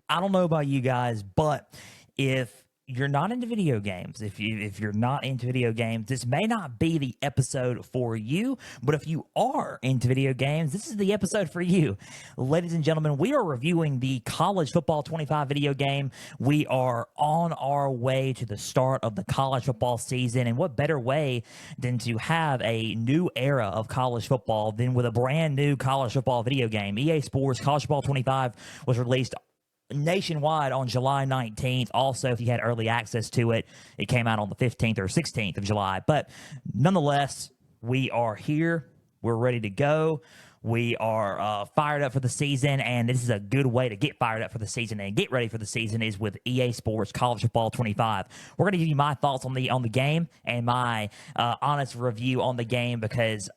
I don't know about you guys, but if you're not into video games, if you're not into video games, this may not be the episode for you. But if you are into video games, this is the episode for you. Ladies and gentlemen, we are reviewing the College Football 25 video game. We are on our way to the start of the college football season, and what better way than to have a new era of college football than with a brand new college football video game. EA Sports College Football 25 was released nationwide on July 19th. Also, if you had early access to it, it came out on the 15th or 16th of July. But nonetheless, we are here. We're ready to go. We are fired up for the season, and this is a good way to get fired up for the season and get ready for the season is with EA Sports College Football 25. We're going to give you my thoughts on the game and my honest review on the game because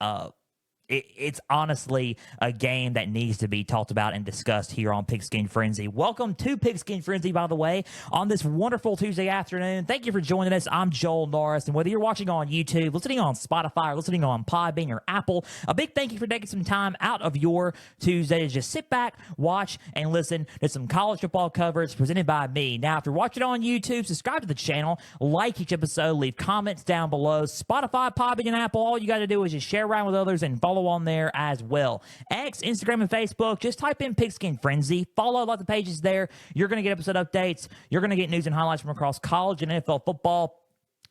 it's honestly a game that needs to be talked about and discussed here on Pigskin Frenzy. Welcome to Pigskin Frenzy, by the way, on this wonderful Tuesday afternoon. Thank you for joining us. I'm Joel Norris, and whether you're watching on YouTube, listening on Spotify, or listening on Podbean or Apple, a big thank you for taking some time out of your Tuesday to just sit back, watch, and listen to some college football coverage presented by me. Now, if you're watching on YouTube, subscribe to the channel, like each episode, leave comments down below. Spotify, Podbean, and Apple, all you got to do is just share around with others and follow on there as well. X, Instagram, and Facebook, just type in Pigskin Frenzy. Follow like the pages there. You're going to get episode updates. You're going to get news and highlights from across college and NFL football.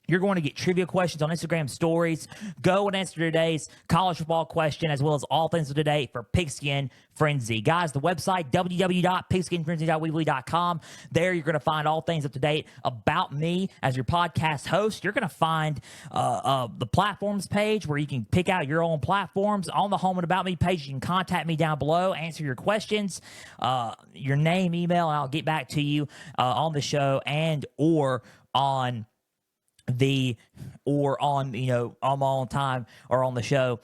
You're going to get trivia questions on Instagram stories. Go and answer today's college football question, as well as all things of today for Pigskin Frenzy. Guys, the website, www.pigskinfrenzy.weebly.com. There you're going to find all things up to date about me as your podcast host. You're going to find the platforms page where you can pick out your own platforms. On the Home and About Me page, you can contact me down below, answer your questions, your name, email, and I'll get back to you on the show and or on I'm on time or on the show.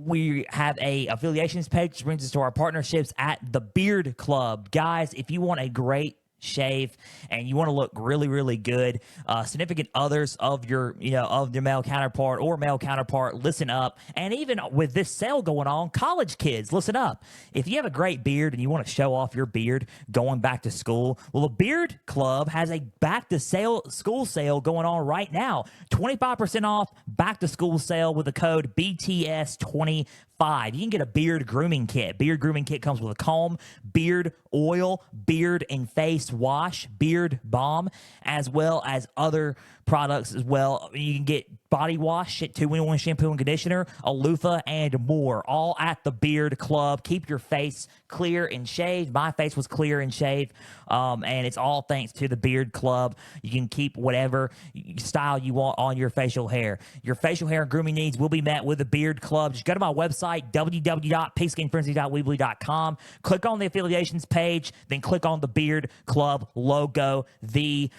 We have a affiliations page which brings us to our partnerships at the Beard Club. Guys, if you want a great shave and you want to look really, really good, significant others of your male counterpart or male counterpart, listen up. And even with this sale going on, college kids, listen up. If you have a great beard and you want to show off your beard going back to school, well, the Beard Club has a back to school sale going on right now. 25% off back to school sale with the code BTS25. You can get a beard grooming kit. Beard grooming kit comes with a comb, beard oil, beard and face wash, beard balm, as well as other products as well. You can get body wash, 2-in-1 shampoo and conditioner, a loofah, and more, all at the Beard Club. Keep your face clear and shaved. My face was clear and shaved, and it's all thanks to the Beard Club. You can keep whatever style you want on your facial hair. Your facial hair and grooming needs will be met with the Beard Club. Just go to my website, www.pigskinfrenzy.weebly.com. Click on the affiliations page, then click on the Beard Club logo, the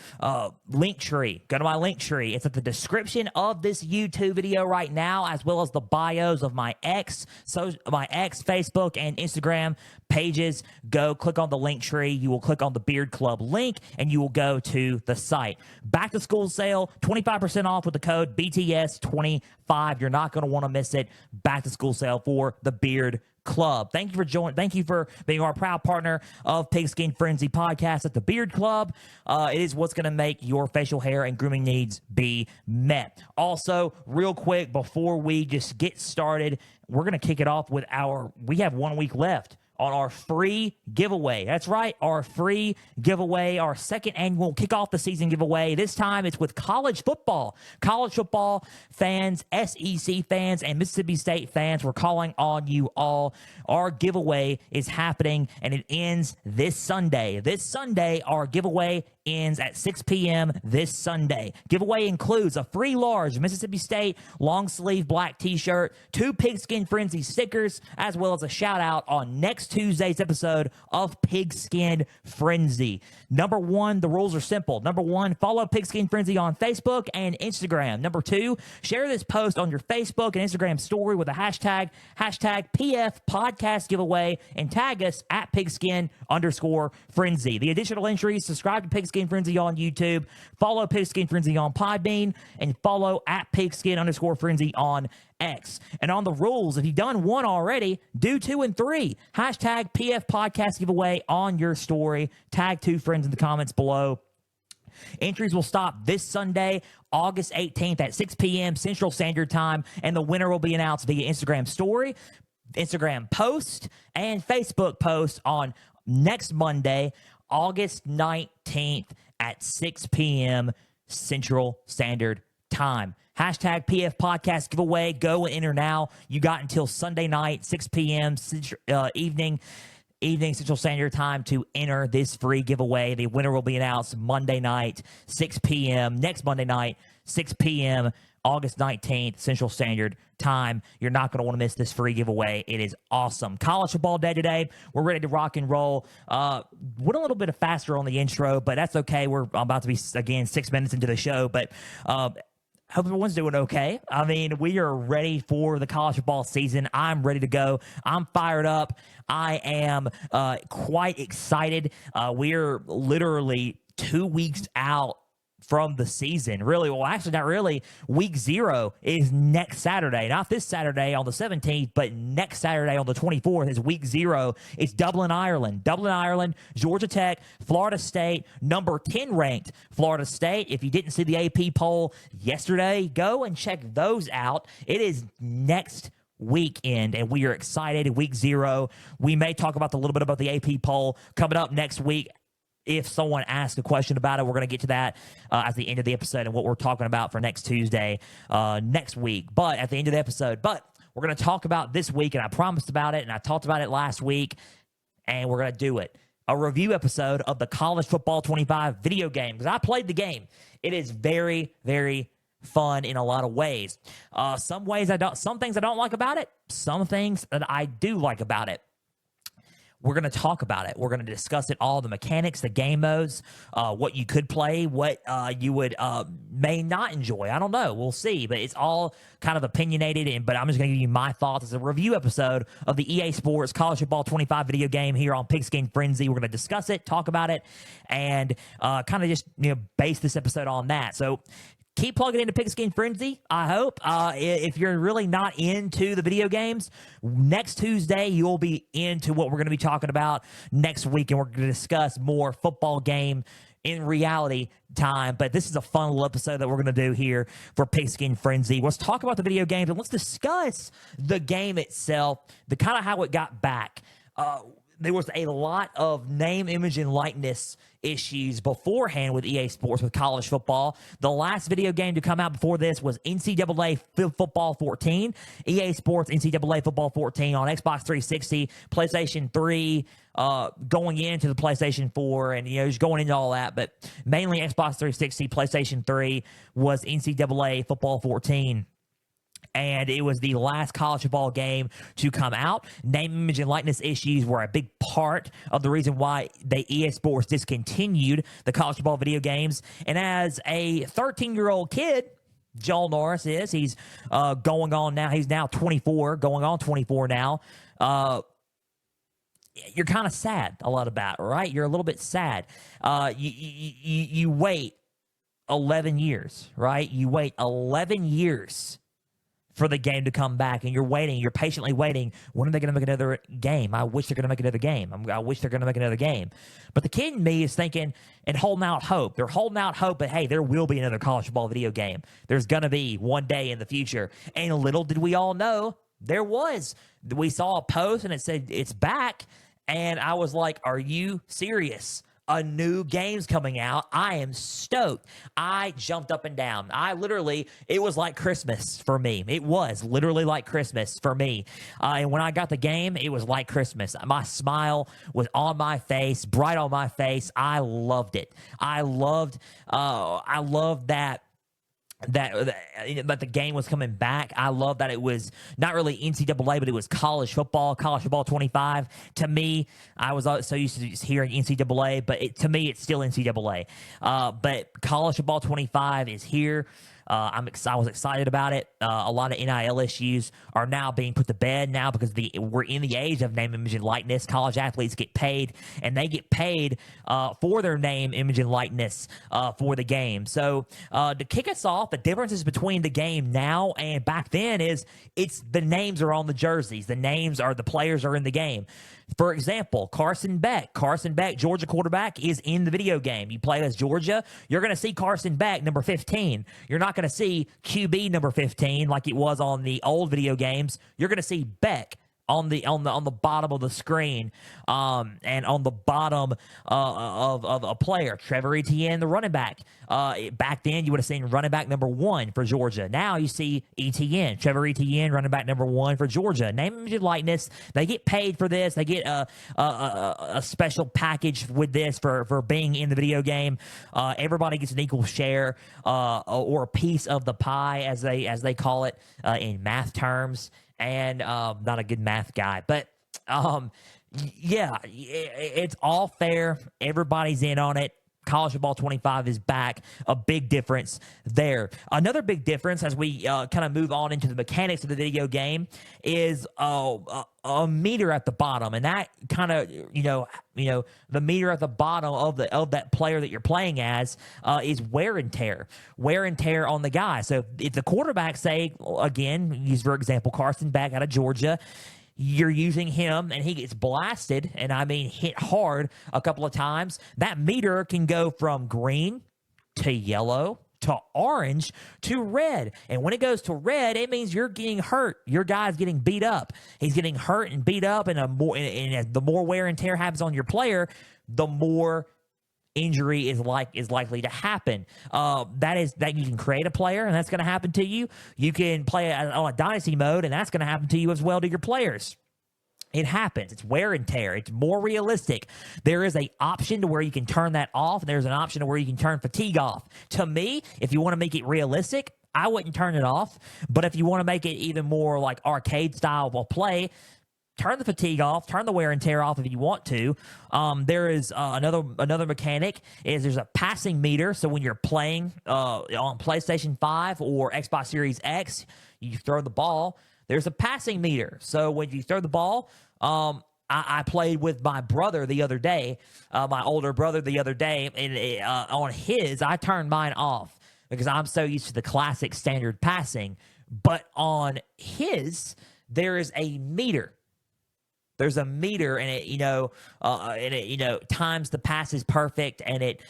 link tree. Go to my link tree. It's at the description of this YouTube video right now, as well as the bios of my X, Facebook, and Instagram pages. Go click on the link tree. You will click on the Beard Club link, and you will go to the site. Back to school sale, 25% off with the code BTS25. You're not going to want to miss it. Back to school sale for the Beard Club. Thank you for joining. Thank you for being our proud partner of Pigskin Frenzy podcast at the Beard Club. It is what's going to make your facial hair and grooming needs be met. Also, real quick, before we just get started, we're going to kick it off with we have 1 week left on our free giveaway. That's right, our free giveaway, our second annual kickoff the season giveaway. This time it's with college football. College football fans, SEC fans, and Mississippi State fans, we're calling on you all. Our giveaway is happening, and it ends this Sunday. This Sunday, our giveaway ends at 6 p.m. this Sunday. Giveaway includes a free large Mississippi State long sleeve black t-shirt, 2 Pigskin Frenzy stickers, as well as a shout out on next Tuesday's episode of Pigskin Frenzy. Number 1, the rules are simple. Number 1, follow Pigskin Frenzy on Facebook and Instagram. Number 2, share this post on your Facebook and Instagram story with a hashtag PF podcast giveaway, and tag us at Pigskin_Frenzy. The additional entries: subscribe to Pigskin Pigskin Frenzy on YouTube, follow Pigskin Frenzy on Podbean, and follow at Pigskin_Frenzy on X. And on the rules, if you've done one already, do 2 and 3. Hashtag PF Podcast giveaway on your story. Tag 2 friends in the comments below. Entries will stop this Sunday, August 18th at 6 p.m. Central Standard Time, and the winner will be announced via Instagram story, Instagram post, and Facebook post on next Monday, August 19th at 6 p.m. Central Standard Time. Hashtag PF Podcast giveaway. Go and enter now. You got until Sunday night, 6 p.m. Evening Central Standard Time to enter this free giveaway. The winner will be announced Monday night, 6 p.m. Next Monday night, 6 p.m. August 19th, Central Standard Time. You're not going to want to miss this free giveaway. It is awesome. College football day today. We're ready to rock and roll. Went a little bit faster on the intro, but that's okay. We're about to be, again, 6 minutes into the show, but hope everyone's doing okay. I mean, we are ready for the college football season. I'm ready to go. I'm fired up. I am quite excited. We're literally 2 weeks out from the season. Really, well, actually, not really. Week 0 is next Saturday. Not this Saturday on the 17th, but next Saturday on the 24th is week 0. It's Dublin, Ireland. Dublin, Ireland, Georgia Tech, Florida State, number 10 ranked Florida State. If you didn't see the AP poll yesterday, go and check those out. It is next weekend, and we are excited. Week 0. We may talk about a little bit about the AP poll coming up next week. If someone asks a question about it, we're going to get to that at the end of the episode and what we're talking about for next Tuesday, next week. But at the end of the episode, we're going to talk about this week, and I promised about it, and I talked about it last week, and we're going to do it. A review episode of the College Football 25 video game, because I played the game. It is very, very fun in a lot of ways. Some things I don't like about it, some things that I do like about it. We're going to talk about it. We're going to discuss it all, the mechanics, the game modes, what you could play, what you would may not enjoy. I don't know. We'll see. But it's all kind of opinionated, but I'm just going to give you my thoughts as a review episode of the EA Sports College Football 25 video game here on Pigskin Frenzy. We're going to discuss it, talk about it, and kind of just base this episode on that. So keep plugging into Pigskin Frenzy, I hope. If you're really not into the video games, next Tuesday, you'll be into what we're going to be talking about next week, and we're going to discuss more football game in reality time. But this is a fun little episode that we're going to do here for Pigskin Frenzy. Let's talk about the video games, and let's discuss the game itself, the kind of how it got back. There was a lot of name, image, and likeness issues beforehand with EA Sports with college football. The last video game to come out before this was NCAA Football 14. EA Sports NCAA Football 14 on Xbox 360, PlayStation 3, going into the PlayStation 4, and just going into all that. But mainly Xbox 360, PlayStation 3 was NCAA Football 14. And it was the last college football game to come out. Name, image, and likeness issues were a big part of the reason why EA Sports discontinued the college football video games. And as a 13-year-old kid, Joel Norris he's going on now. He's now 24, going on 24 now. You're kind of sad a lot about it, right? You're a little bit sad. You wait 11 years, right? You wait 11 years for the game to come back, and you're patiently waiting. When are they going to make another game? I wish they're going to make another game. I wish they're going to make another game. But the kid in me is thinking and holding out hope. They're holding out hope that, hey, there will be another college football video game. There's going to be one day in the future. And little did we all know, there was. We saw a post, and it said, it's back. And I was like, are you serious? A new game's coming out. I am stoked. I jumped up and down. It was like Christmas for me. It was literally like Christmas for me. And when I got the game, it was like Christmas. My smile was on my face, bright on my face. I loved it. I loved that the game was coming back. I love that it was not really NCAA, but it was college football 25. To me, I was so used to just hearing NCAA, but to me, it's still NCAA. But college football 25 is here. I was excited about it. A lot of NIL issues are now being put to bed now because we're in the age of name, image, and likeness. College athletes get paid, and they get paid for their name, image, and likeness for the game. So to kick us off, the differences between the game now and back then is it's the names are on the jerseys. The names are the players are in the game. For example, Carson Beck, Georgia quarterback, is in the video game. You play as Georgia, you're going to see Carson Beck, number 15. You're not going to see QB number 15 like it was on the old video games. You're going to see Beck on the bottom of the screen, and on the bottom of a player. Trevor Etienne, the running back. Back then, you would have seen running back number 1 for Georgia. Now you see Etienne, Trevor Etienne, running back number 1 for Georgia. Name, image, and likeness. They get paid for this. They get a special package with this for being in the video game. Everybody gets an equal share or a piece of the pie, as they call it in math terms. And not a good math guy, but yeah, it's all fair. Everybody's in on it. College Football 25 is back. A big difference there. Another big difference as we kind of move on into the mechanics of the video game is a meter at the bottom, and that kind of the meter at the bottom of that player that you're playing as is wear and tear on the guy. So if the quarterback, say again, use for example Carson Beck out of Georgia, you're using him and he gets blasted, and I mean hit hard a couple of times, that meter can go from green to yellow to orange to red. And when it goes to red, it means you're getting hurt. Your guy's getting beat up. He's getting hurt and beat up, and the more wear and tear happens on your player, the more injury is likely to happen. That you can create a player, and that's going to happen to you. You can play on a dynasty mode, and that's going to happen to you as well, to your players. It happens. It's wear and tear. It's more realistic. There is an option to where you can turn that off, and there's an option to where you can turn fatigue off. To me, if you want to make it realistic, I wouldn't turn it off. But if you want to make it even more like arcade style of play, turn the fatigue off, turn the wear and tear off if you want to. There is another mechanic is there's a passing meter. So when you're playing on PlayStation 5 or Xbox Series X, you throw the ball, there's a passing meter. So when you throw the ball, I played with my brother the other day, my older brother the other day, and on his, I turned mine off because I'm so used to the classic standard passing. But on his, there is a meter. There's a meter, and it times the passes perfect, and it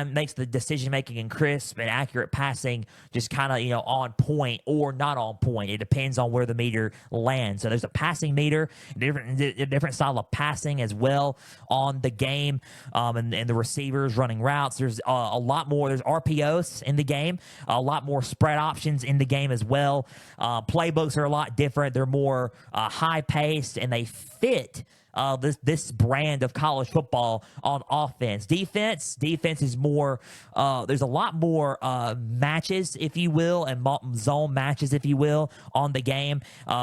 makes the decision making and crisp and accurate passing just kind of on point or not on point. It depends on where the meter lands. So there's a passing meter, different style of passing as well on the game, and the receivers running routes. There's a lot more. There's RPOs in the game, a lot more spread options in the game as well. Playbooks are a lot different. They're more high paced, and they fit this brand of college football on offense. Defense is more, there's a lot more matches, if you will, and zone matches, if you will, on the game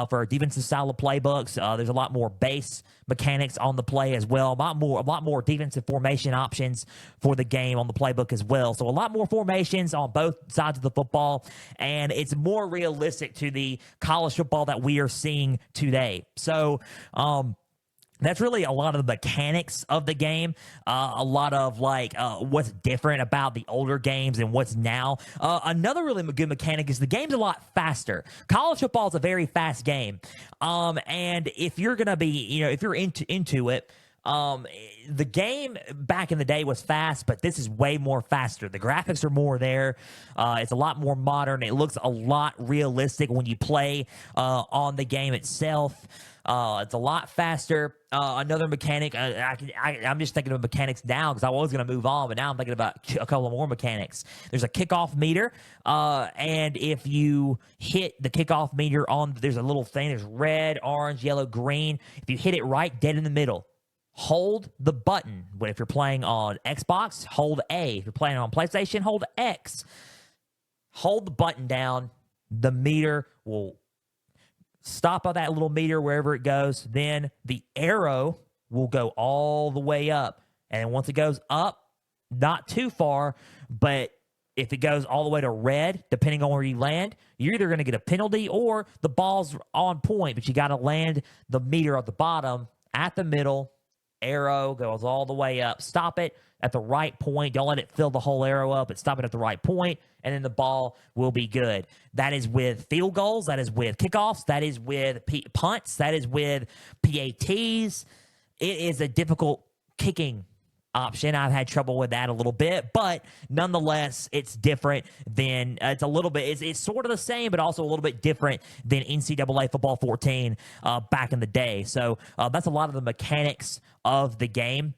for defensive style of playbooks. There's a lot more base mechanics on the play as well. A lot more defensive formation options for the game on the playbook as well. So a lot more formations on both sides of the football, and it's more realistic to the college football that we are seeing today. So, that's really a lot of the mechanics of the game, a lot of what's different about the older games and what's now. Another really good mechanic is the game's a lot faster. College football is a very fast game, and if you're gonna be, if you're into it, the game back in the day was fast, but this is way more faster. The graphics are more there. It's a lot more modern. It looks a lot realistic when you play on the game itself. It's a lot faster. Another mechanic, I'm just thinking of mechanics now because I was going to move on, but now I'm thinking about a couple of more mechanics. There's a kickoff meter, and if you hit the kickoff meter there's a little thing, there's red, orange, yellow, green. If you hit it right dead in the middle, hold the button. But if you're playing on Xbox, hold A. If you're playing on PlayStation, hold X. Hold the button down. The meter will stop at that little meter wherever it goes. Then the arrow will go all the way up. And once it goes up, not too far, but if it goes all the way to red, depending on where you land, you're either going to get a penalty or the ball's on point, but you got to land the meter at the bottom, at the middle, arrow goes all the way up. Stop it at the right point. Don't let it fill the whole arrow up, but stop it at the right point, and then the ball will be good. That is with field goals. That is with kickoffs. That is with punts. That is with PATs. It is a difficult kicking option. I've had trouble with that a little bit, but nonetheless, it's different than it's a little bit. It's sort of the same, but also a little bit different than NCAA football 14 back in the day. So that's a lot of the mechanics of the game.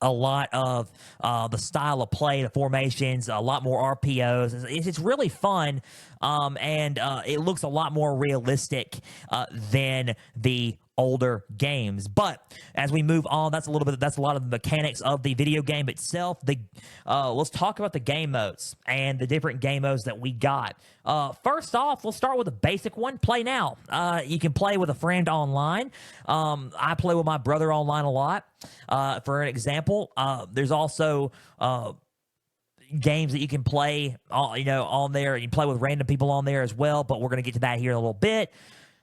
A lot of the style of play, the formations, a lot more RPOs. It's really fun, and it looks a lot more realistic than the older games. But as we move on, that's a lot of the mechanics of the video game itself. Let's talk about the game modes and the different game modes that we got. First off, we'll start with a basic one, Play Now. You can play with a friend online. I play with my brother online a lot. For an example, there's also games that you can play on there. You play with random people on there as well, but we're going to get to that here in a little bit.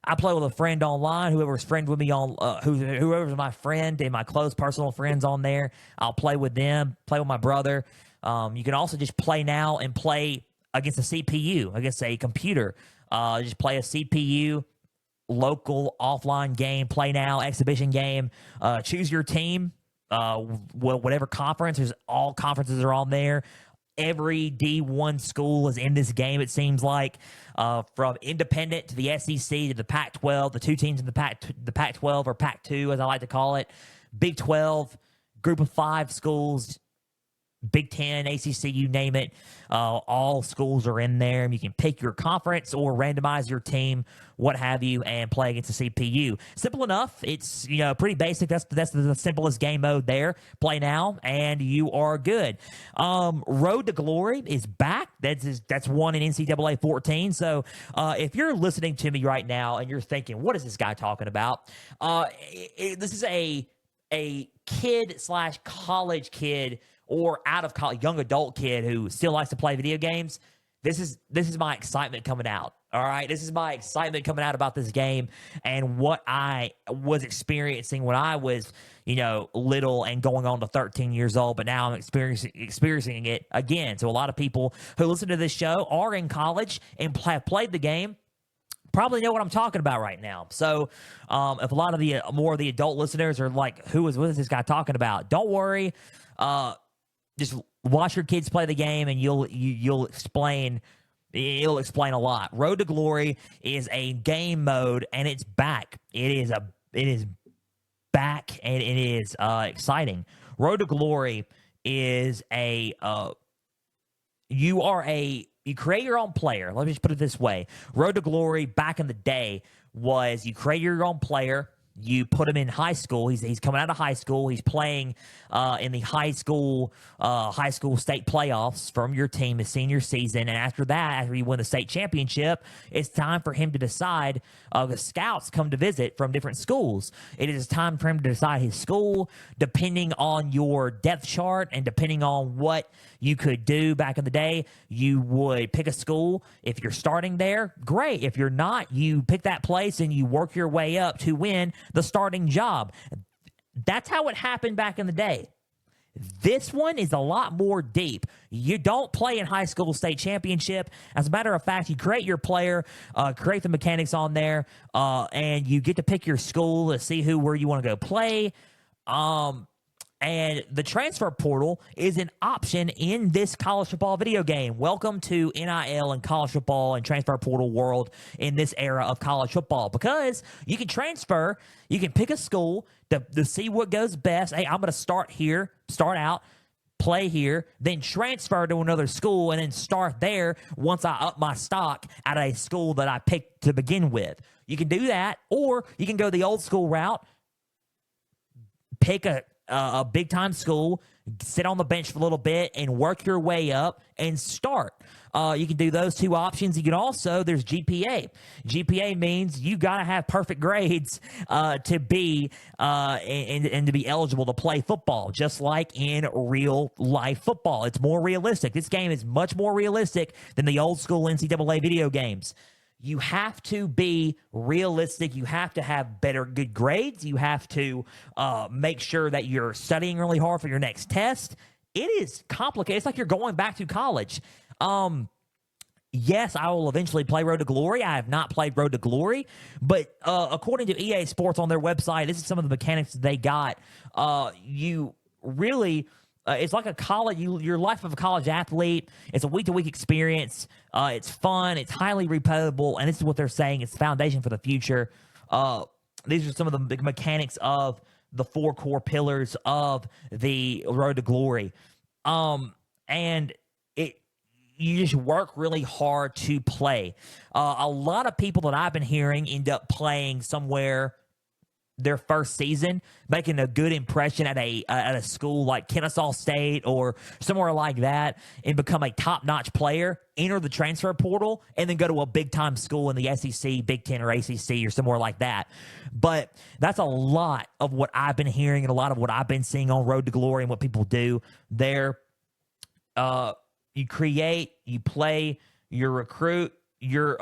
I play with a friend online. Whoever's friend with me on, whoever's my friend and my close personal friends on there, I'll play with them. Play with my brother. You can also just play now and play against a CPU, against a computer. Just play a CPU, local offline game. Play now, exhibition game. Choose your team. Whatever conference. All conferences are on there. Every D1 school is in this game, it seems like, from independent to the SEC to the Pac-12, the two teams in the Pac-12 or Pac-2, as I like to call it, Big 12, group of 5 schools, Big 10, ACC, you name it. All schools are in there. You can pick your conference or randomize your team, what have you, and play against the CPU. Simple enough. It's pretty basic. That's the simplest game mode there. Play now, and you are good. Road to Glory is back. That's one in NCAA 14. So if you're listening to me right now and you're thinking, what is this guy talking about? This is a kid/college kid, or out of college, young adult kid who still likes to play video games. This is my excitement coming out. All right, this is my excitement coming out about this game and what I was experiencing when I was, little and going on to 13 years old. But now I'm experiencing it again. So a lot of people who listen to this show are in college and have played the game. Probably know what I'm talking about right now. So if a lot of the more of the adult listeners are like, what is this guy talking about? Don't worry. Just watch your kids play the game, and you'll explain. It'll explain a lot. Road to Glory is a game mode, and it's back. It is back, and it is exciting. Road to Glory is you create your own player. Let me just put it this way. Road to Glory back in the day was you create your own player. You put him in high school. He's coming out of high school. He's playing in the high school state playoffs from your team his senior season. And after that, after you win the state championship, it's time for him to decide. The scouts come to visit from different schools. It is time for him to decide his school, depending on your depth chart and depending on what you could do back in the day. You would pick a school. If you're starting there, great. If you're not, you pick that place and you work your way up to win the starting job. That's how it happened back in the day. This one is a lot more deep. You don't play in high school state championship. As a matter of fact, you create your player, create the mechanics on there, and you get to pick your school to see where you want to go play. And the transfer portal is an option in this college football video game. Welcome to NIL and college football and transfer portal world in this era of college football, because you can transfer, you can pick a school to see what goes best. Hey, I'm going to start out, play here, then transfer to another school, and then start there once I up my stock at a school that I picked to begin with. You can do that, or you can go the old school route, pick a big-time school, sit on the bench for a little bit, and work your way up and start. You can do those two options. You can also, there's GPA. GPA means you got to have perfect grades to be and to be eligible to play football, just like in real life football. It's more realistic. This game is much more realistic than the old school NCAA video games. You have to be realistic. You have to have good grades. You have to make sure that you're studying really hard for your next test. It is complicated. It's like you're going back to college. Yes, I will eventually play Road to Glory. I have not played Road to Glory, but according to EA Sports on their website, this is some of the mechanics they got. You really, it's like a college, your life of a college athlete. It's a week-to-week experience. It's fun. It's highly replayable, and this is what they're saying. It's the foundation for the future. These are some of the big mechanics of the 4 core pillars of the Road to Glory. And you just work really hard to play. A lot of people that I've been hearing end up playing somewhere their first season, making a good impression at a school like Kennesaw State or somewhere like that, and become a top-notch player, enter the transfer portal, and then go to a big-time school in the SEC, Big Ten, or ACC, or somewhere like that. But that's a lot of what I've been hearing and a lot of what I've been seeing on Road to Glory and what people do there. You create, you play, you recruit, there's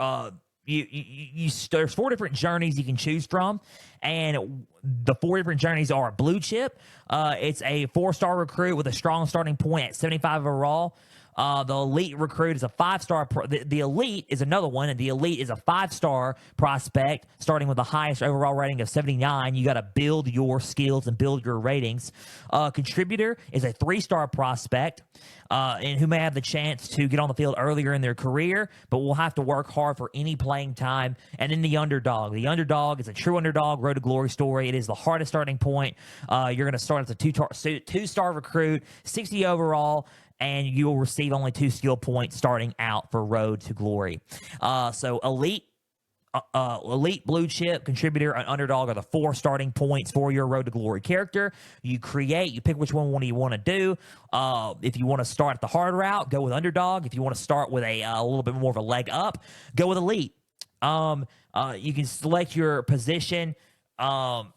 4 different journeys you can choose from, and the 4 different journeys are blue chip. It's a 4-star recruit with a strong starting point at 75 overall. The elite recruit is a 5-star. The elite is another one, and the elite is a 5-star prospect starting with the highest overall rating of 79. You got to build your skills and build your ratings. Contributor is a 3-star prospect, and who may have the chance to get on the field earlier in their career, but will have to work hard for any playing time. And then the underdog. The underdog is a true underdog Road to Glory story. It is the hardest starting point. You're going to start as a 2-star recruit, 60 overall, and you will receive only 2 skill points starting out for Road to Glory. So elite, blue chip, contributor, and underdog are the 4 starting points for your Road to Glory character. You create, you pick which one you want to do. If you want to start at the hard route, go with underdog. If you want to start with a little bit more of a leg up, go with elite. You can select your position. You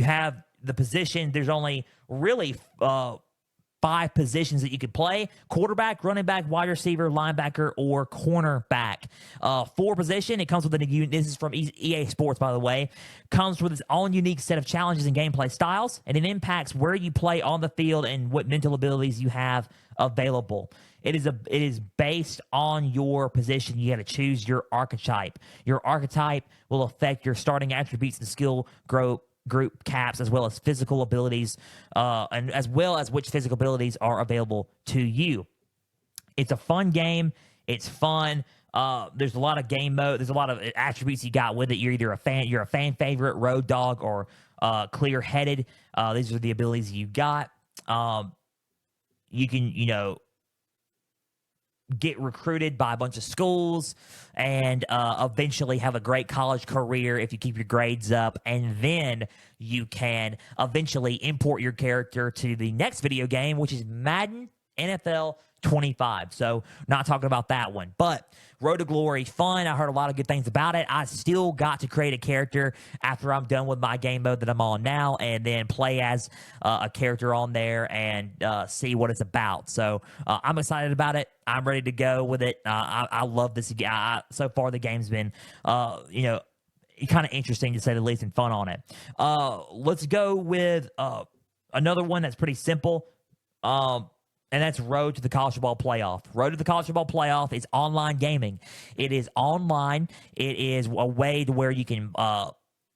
have the position. There's only really 5 positions that you could play: quarterback, running back, wide receiver, linebacker, or cornerback. 4 position. It comes with this is from EA Sports, by the way, comes with its own unique set of challenges and gameplay styles, and it impacts where you play on the field and what mental abilities you have available. It is based on your position. You got to choose your archetype. Your archetype will affect your starting attributes and skill group caps, as well as physical abilities, and as well as which physical abilities are available to you. It's a fun game. It's fun. There's a lot of game mode. There's a lot of attributes you got with it. You're a fan favorite, road dog, or clear headed. These are the abilities you got. You can, get recruited by a bunch of schools and eventually have a great college career if you keep your grades up, and then you can eventually import your character to the next video game, which is Madden NFL 25. So not talking about that one, but Road to Glory, fun. I heard a lot of good things about it. I still got to create a character after I'm done with my game mode that I'm on now, and then play as a character on there and see what it's about. So I'm excited about it. I'm ready to go with it. I love this. So far, the game's been, kind of interesting to say the least, and fun on it. Let's go with another one that's pretty simple. And that's Road to the College Football Playoff. Road to the College Football Playoff is online gaming. It is online. It is a way to where you can,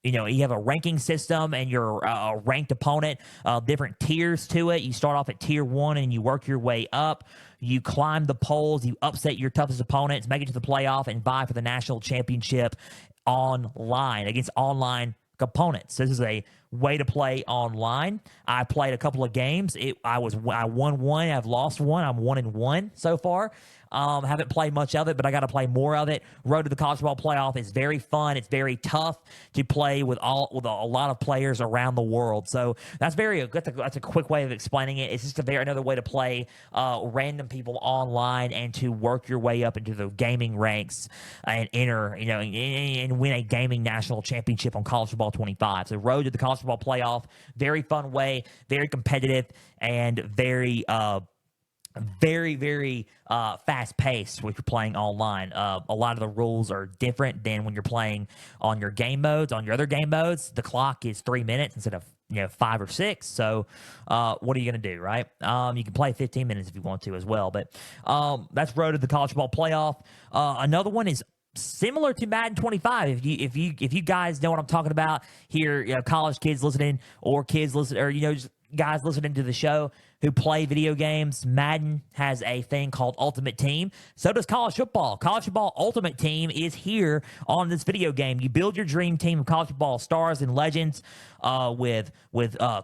you have a ranking system, and your ranked opponent, different tiers to it. You start off at tier 1 and you work your way up. You climb the polls. You upset your toughest opponents, make it to the playoff, and vie for the national championship online against online opponents. This is a way to play online. I played a couple of games. I won one. I've lost one. I'm 1-1 so far. Haven't played much of it, but I got to play more of it. Road to the College Football Playoff is very fun. It's very tough to play with a lot of players around the world. So that's a quick way of explaining it. It's just another way to play random people online and to work your way up into the gaming ranks and enter, and win a gaming national championship on College Football 25. So Road to the College Football Playoff, very fun way, very competitive, and very fast paced when you're playing online. A lot of the rules are different than when you're playing on your game modes. On your other game modes, the clock is 3 minutes instead of 5 or 6. So what are you going to do, right? You can play 15 minutes if you want to as well. But that's Road to the College Football Playoff. Another one is similar to Madden 25. If you guys know what I'm talking about here, college kids listening, or kids listen, or just guys listening to the show who play video games, Madden has a thing called Ultimate Team. So does college football. College football Ultimate Team is here on this video game. You build your dream team of college football stars and legends with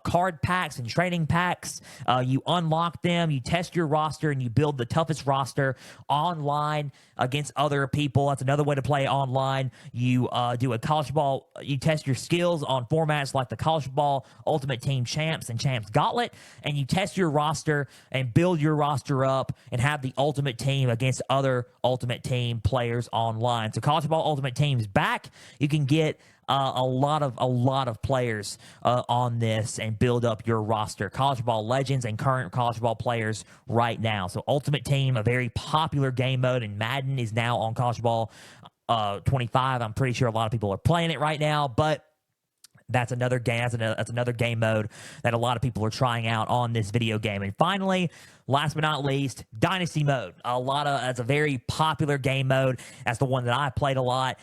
card packs and training packs. You unlock them, you test your roster, and you build the toughest roster online against other people. That's another way to play online. You do a college football, you test your skills on formats like the College Football Ultimate Team Champs and Champs Gauntlet, and you test your roster and build your roster up and have the Ultimate Team against other Ultimate Team players online. So College Football Ultimate Team's back. You can get a lot of players on this and build up your roster. College football legends and current college football players right now. So Ultimate Team, a very popular game mode, and Madden is now on College Football 25. I'm pretty sure a lot of people are playing it right now, but that's another game. That's another game mode that a lot of people are trying out on this video game. And finally, last but not least, Dynasty mode. That's a very popular game mode. That's the one that I played a lot.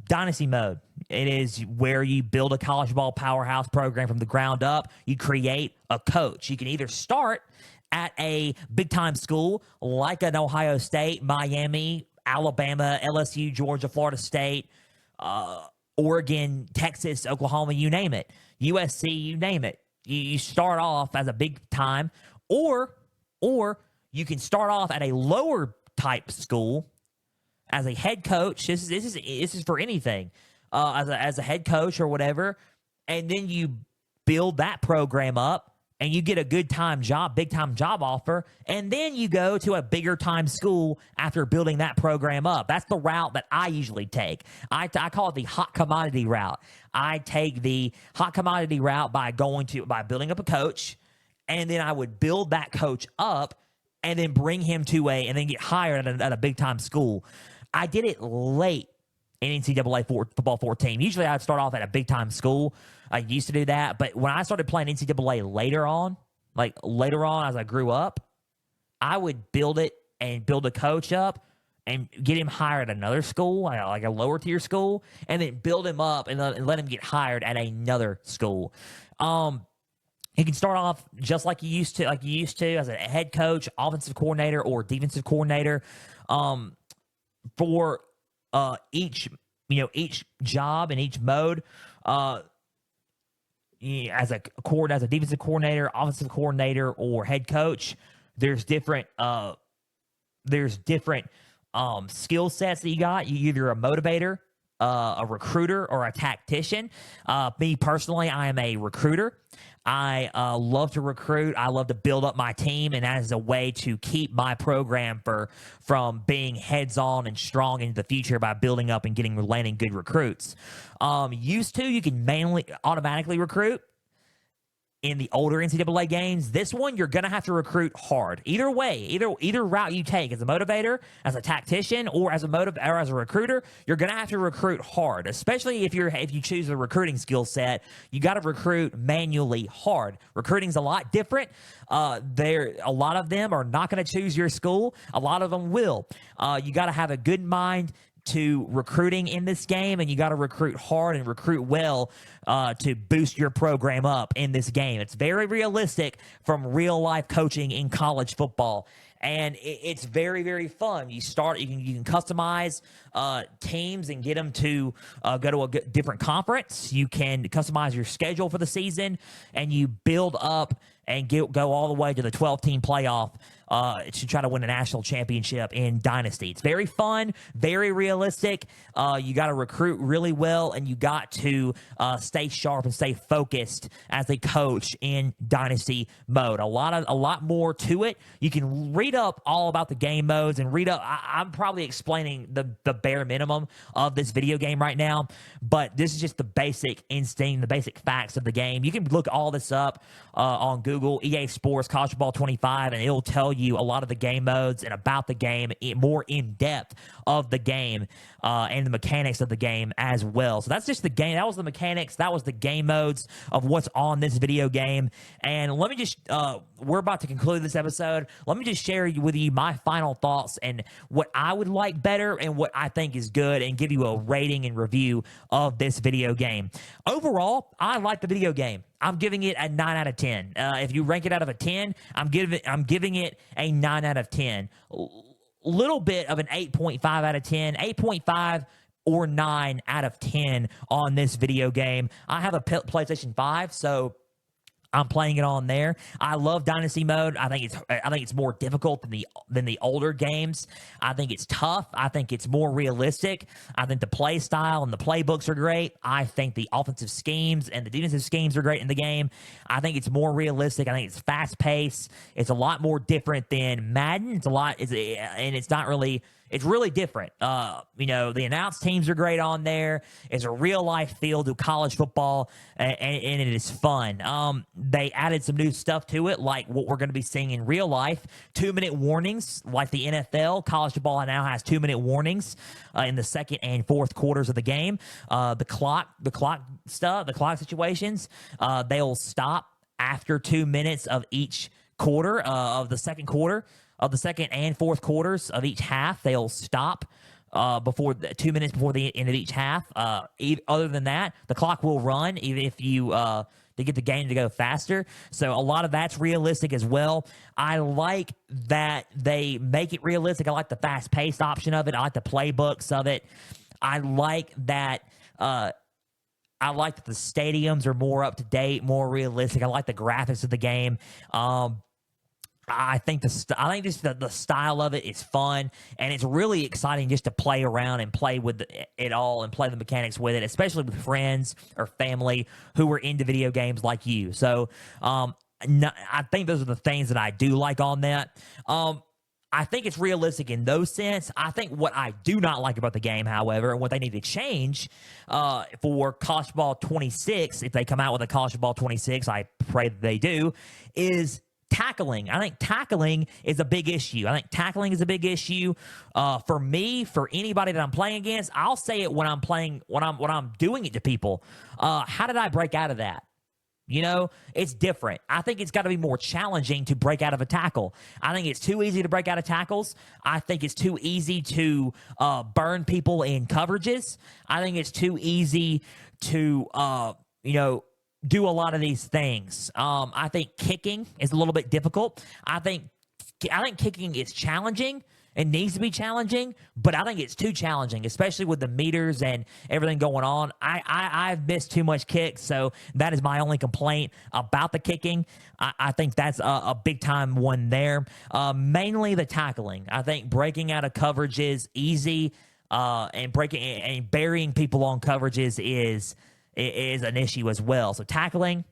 Dynasty mode. It is where you build a college ball powerhouse program from the ground up. You create a coach. You can either start at a big-time school like an Ohio State, Miami, Alabama, LSU, Georgia, Florida State, Oregon, Texas, Oklahoma, you name it. USC, you name it. You start off as a big-time, or you can start off at a lower-type school as a head coach. This is for anything. As a head coach or whatever, and then you build that program up and you get a big time job offer, and then you go to a bigger time school after building that program up. That's the route that I usually take. I call it the hot commodity route. I take the hot commodity route by building up a coach, and then I would build that coach up and then bring him and then get hired at a big time school. I did it late in NCAA football 14. Usually I'd start off at a big-time school. I used to do that. But when I started playing NCAA later on as I grew up, I would build it and build a coach up and get him hired at another school, like a lower-tier school, and then build him up and let him get hired at another school. You can start off just like you used to as a head coach, offensive coordinator, or defensive coordinator. For each job and each mode, as a defensive coordinator, offensive coordinator, or head coach, there's different skill sets that you got. You're either a motivator, a recruiter, or a tactician. Me personally, I am a recruiter. I love to recruit. I love to build up my team, and that is a way to keep my program from being heads-on and strong into the future by building up and landing good recruits. You can mainly automatically recruit in the older NCAA games. This one, you're going to have to recruit hard. Either way, either route you take, as a motivator, as a tactician, or as a recruiter, you're going to have to recruit hard. Especially if you choose a recruiting skill set, you got to recruit manually hard. Recruiting's a lot different. A lot of them are not going to choose your school. A lot of them will. You got to have a good mind to recruiting in this game, and you got to recruit hard and recruit well to boost your program up in this game. It's very realistic from real life coaching in college football, and it's very, very fun. You can customize teams and get them to go to a different conference. You can customize your schedule for the season, and you build up and go all the way to the 12-team playoff to try to win a national championship in Dynasty. It's very fun, very realistic. You got to recruit really well, and you got to stay sharp and stay focused as a coach in Dynasty mode. A lot more to it. You can read up all about the game modes and read up. I'm probably explaining the bare minimum of this video game right now, but this is just the basic instinct, the basic facts of the game. You can look all this up on Google, EA Sports, College Football 25, and it'll tell you a lot of the game modes and about the game, more in depth of the game and the mechanics of the game as well. So that's just the game. That was the mechanics. That was the game modes of what's on this video game. And let me just, we're about to conclude this episode. Let me just share with you my final thoughts and what I would like better and what I think is good, and give you a rating and review of this video game. Overall, I like the video game. I'm giving it a 9 out of 10. If you rank it out of a 10, I'm giving it a 9 out of 10. Little bit of an 8.5 out of 10, 8.5 or 9 out of 10 on this video game. I have a PlayStation 5, so I'm playing it on there. I love Dynasty mode. I think it's more difficult than the older games. I think it's tough. I think it's more realistic. I think the play style and the playbooks are great. I think the offensive schemes and the defensive schemes are great in the game. I think it's more realistic. I think it's fast paced. It's a lot more different than Madden. It's really different. The announced teams are great on there. It's a real life feel to college football, and it is fun. They added some new stuff to it, like what we're going to be seeing in real life. 2-minute warnings, like the NFL. College football now has 2-minute warnings in the second and fourth quarters of the game. The clock situations, they'll stop after 2 minutes of each quarter of the second quarter. Of the second and fourth quarters of each half, they'll stop before 2 minutes before the end of each half. Other than that, the clock will run even if you to get the game to go faster. So a lot of that's realistic as well. I like that they make it realistic. I like the fast-paced option of it. I like the playbooks of it. I like that. I like that the stadiums are more up to date, more realistic. I like the graphics of the game. I think the style of it is fun, and it's really exciting just to play around and play with it all and play the mechanics with it, especially with friends or family who are into video games like you. So I think those are the things that I do like on that. I think it's realistic in those sense. I think what I do not like about the game, however, and what they need to change for College Football 26, if they come out with a College Football 26, I pray that they do, is tackling. I think tackling is a big issue. For me, for anybody that I'm playing against. I'll say it when I'm doing it to people. How did I break out of that? It's different. I think it's got to be more challenging to break out of a tackle. I think it's too easy to break out of tackles. I think it's too easy to burn people in coverages. I think it's too easy to, do a lot of these things. I think kicking is a little bit difficult. I think kicking is challenging and needs to be challenging, but I think it's too challenging, especially with the meters and everything going on. I've missed too much kicks, so that is my only complaint about the kicking. I think that's a big time one there. Mainly the tackling. I think breaking out of coverage is easy, and burying people on coverages is an issue as well. So tackling,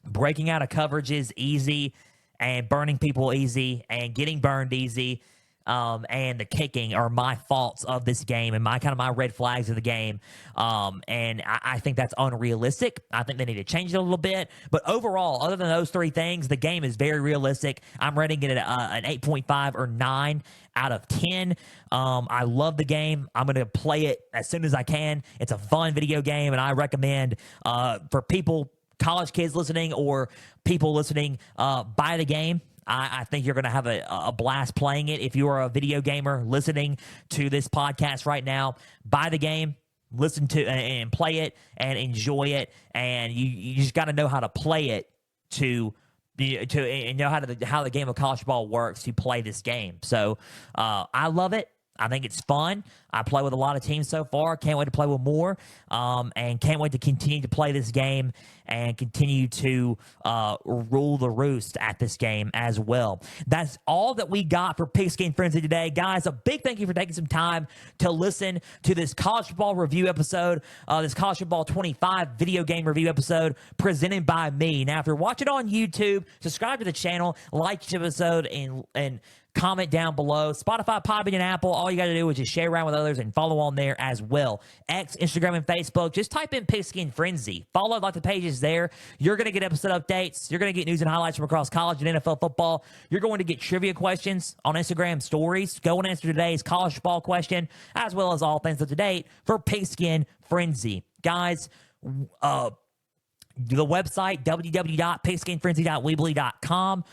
breaking out of coverage is easy, and burning people easy, and getting burned easy. And the kicking are my faults of this game and my red flags of the game. And I think that's unrealistic. I think they need to change it a little bit. But overall, other than those three things, the game is very realistic. I'm rating it an 8.5 or 9 out of 10. I love the game. I'm going to play it as soon as I can. It's a fun video game, and I recommend for people, college kids listening or people listening, buy the game. I think you're going to have a blast playing it. If you are a video gamer listening to this podcast right now, buy the game, listen to and play it and enjoy it. And you just got to know how to play it and know how the game of college football works to play this game. So I love it. I think it's fun. I play with a lot of teams so far. Can't wait to play with more, and can't wait to continue to play this game and continue to rule the roost at this game as well. That's all that we got for Pigskin Frenzy today. Guys, a big thank you for taking some time to listen to this college football review episode, this college football 25 video game review episode presented by me. Now, if you're watching on YouTube, subscribe to the channel, like the episode, and comment down below. Spotify, Podbean, and Apple. All you got to do is just share around with others and follow on there as well. X, Instagram, and Facebook. Just type in Pigskin Frenzy. Follow like the pages there. You're going to get episode updates. You're going to get news and highlights from across college and NFL football. You're going to get trivia questions on Instagram stories. Go and answer today's college football question, as well as all things up to date for Pigskin Frenzy. Guys, the website, www.pigskinfrenzy.weebly.com.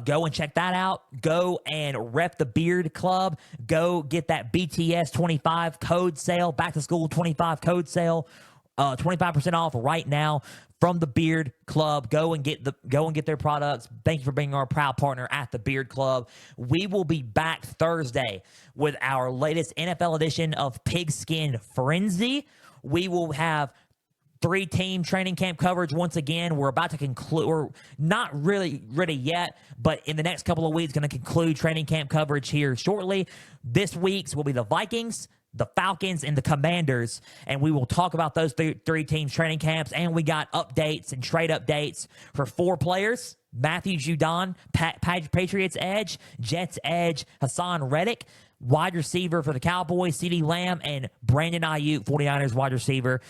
Go and check that out. Go and rep the Beard Club. Go get that BTS 25 code sale, back to school 25 code sale, 25% off right now from the Beard Club. Go and get their products. Thank you for being our proud partner at the Beard Club. We will be back Thursday with our latest NFL edition of Pigskin Frenzy. We will have 3-team training camp coverage once again. We're about to conclude. We're not really ready yet, but in the next couple of weeks, going to conclude training camp coverage here shortly. This week's will be the Vikings, the Falcons, and the Commanders, and we will talk about those three teams' training camps, and we got updates and trade updates for 4 players: Matthew Judon, Patriots edge, Jets edge, Hassan Reddick, wide receiver for the Cowboys, CeeDee Lamb, and Brandon Ayuk, 49ers wide receiver.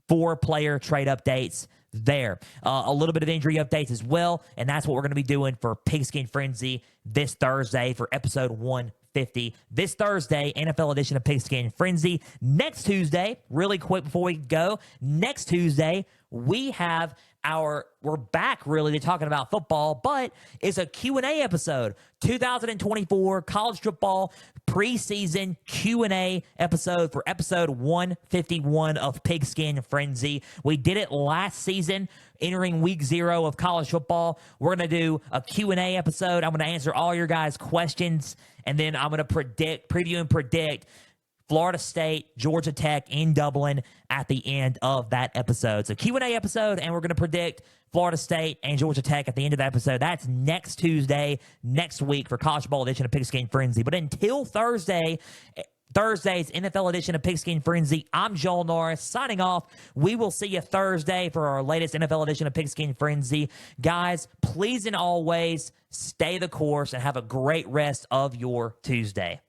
4-player trade updates there. A little bit of injury updates as well, and that's what we're going to be doing for Pigskin Frenzy this Thursday for episode 150. This Thursday, NFL edition of Pigskin Frenzy. Next Tuesday, really quick before we go, next Tuesday, we're back really to talking about football, but it's a Q&A episode. 2024 college football preseason Q&A episode for episode 151 of Pigskin Frenzy. We did it last season, entering week 0 of college football. We're going to do a Q&A episode. I'm going to answer all your guys' questions, and then I'm going to preview and predict Florida State, Georgia Tech in Dublin at the end of that episode. So Q&A episode, and we're going to predict Florida State and Georgia Tech at the end of the episode. That's next Tuesday, next week for College Bowl edition of Pigskin Frenzy. But until Thursday's NFL edition of Pigskin Frenzy, I'm Joel Norris signing off. We will see you Thursday for our latest NFL edition of Pigskin Frenzy. Guys, please and always stay the course and have a great rest of your Tuesday.